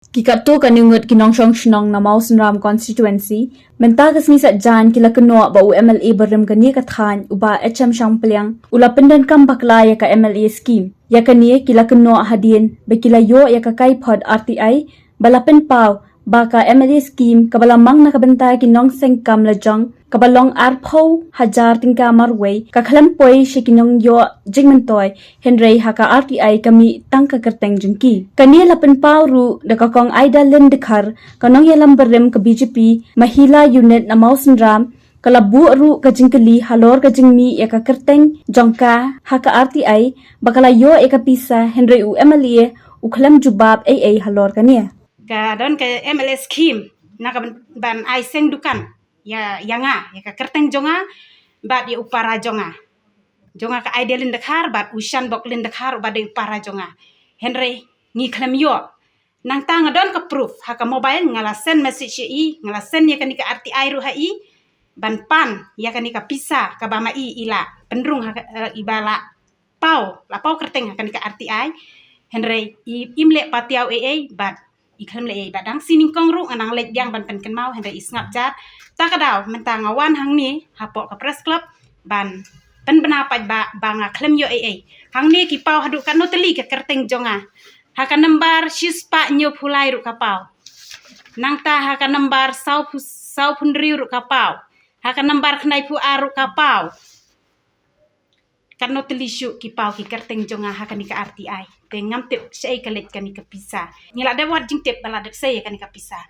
Kikato kanungut kinongshong shnong na Mausenram constituency, menta kasni sa jan kila kuno ba MLA berem kani kathan uba HM Shangplyang ula pendan kam bakla ya ka MLA scheme. Ya kani kila kuno hadin ba kila yo ya ka kai pod RTI balapen pau ba ka MLA scheme kabalamang nakabenta kinong sengkam lajang kabalong arpo hajar tingka marway kakhalampoy si kinong yo jingmentoy Henry haka RTI kami tangka kerteng jengki kani lapen pauru dakakong Aida Lindekar kanong yalam berem ke BJP mahila unit na Mausenram kalabu ru kajingkeli halor kajingmi ya ka kerteng jongka haka RTI bakala yo eka pisa Henry u MLA ukhalam jubab AA halor kania ka don ke MLA scheme na ka ban ai seng dukan ya yanga ya ka kerteng jonga bat ya upara jonga ka Aida Lindekar bat ushan bok Lindekar bat de upara jonga Henry ngi khlem yo nang tang don ka proof haka mobile ngala send message i ngala send ya kani ka RTI ru hai ban pan ya kani ka pisa ka bama i ila penrung haka ibala pau kerteng haka ni ka RTI Henry imle patiau AA bat ikhlem le bat dang sining kong ru anang lek yang ban pen ken mau Henry isngap jat ta ka daw mentang awan hang ni hapo ka press club ban pen benapat ba banga klem yo AA hang ni ki pau hadu kan noteli ka kerteng jonga haka nambar shispa nyo phulai ru kapau nang ta haka nambar sau phunri ru kapau haka nambar khnai phu aru kapau kan noteli shu ki pau ki kerteng jonga haka ni ka RTI te ngam tip sei kalet kan ni ka pisa ngila de wat jing tip bala de sei kan ni ka pisa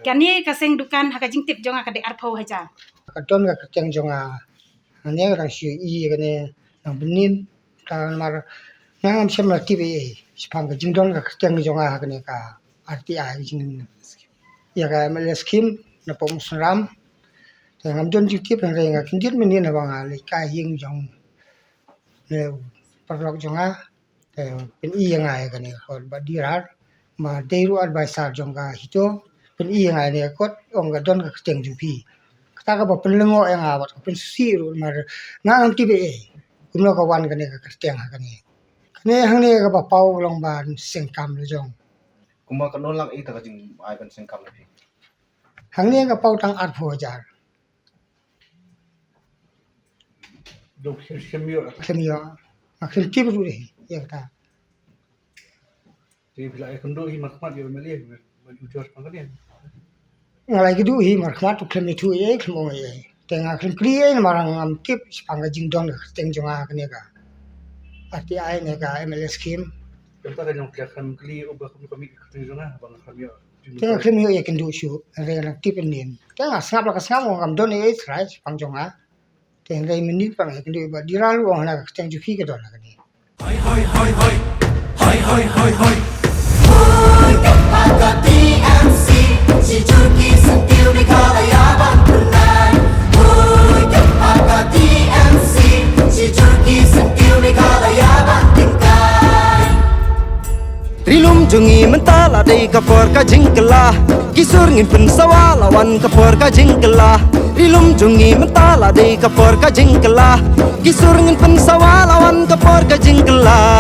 kani ka seng dukan haka jing tip jonga ka de arpau haja Katon ka kerteng jonga ane ka shi I kane nang benin kan mar nang am la TV spang ka jingdon ka kerteng jonga kane ka RTI jing ya ka MLA scheme na pom Mausenram ngam don jing tip nang nga kindit menin na banga le ka hing jong le parlok jonga pen I nga kane hol ba dirar ma deiru advisor jonga hito pen I nga ne kot ong ka don ka kerteng jupi ta ka ba penlengo yang awat pen siru mar na am tibe kumno ka wan kane ka kerteng kane hang ne ka ba pau long ban sengkam le jong kuma kan nolak ita ka jing ai ban sengkam le hang ne ka pau tang at pho jar do khemio akhir tibe ru ya ta ti bila ai kan do hi makmat yo meli ujor pangkalian ngalai ki du hi mar khmat tu khlem tu khmo tenga khlem kri marang am tip spang ka jingdon ka kerteng jonga kane ka RTI ne ka MLA scheme kita kan yang kan kli ubah kami kerja jona bang khemio tenga khlem yo yakin du shu re na tip nin tenga sngap la ka sngap ngam don trai spang jonga tenga re minit pang yakin du ba diralu ong na ka kerteng ju fi ka don kane Hoi Kapag TMC Si Junki sentil di kalayaban punay Hoi Kapag TMC Si Junki sentil di kalayaban tingkay Rilum jungi mentala day kapor ka jingkela Kisur ngin pun sawalawan kapor ka jingkela Rilum jungi mentala day kapor ka jingkela Kisur ngin pun sawalawan kapor ka jingkela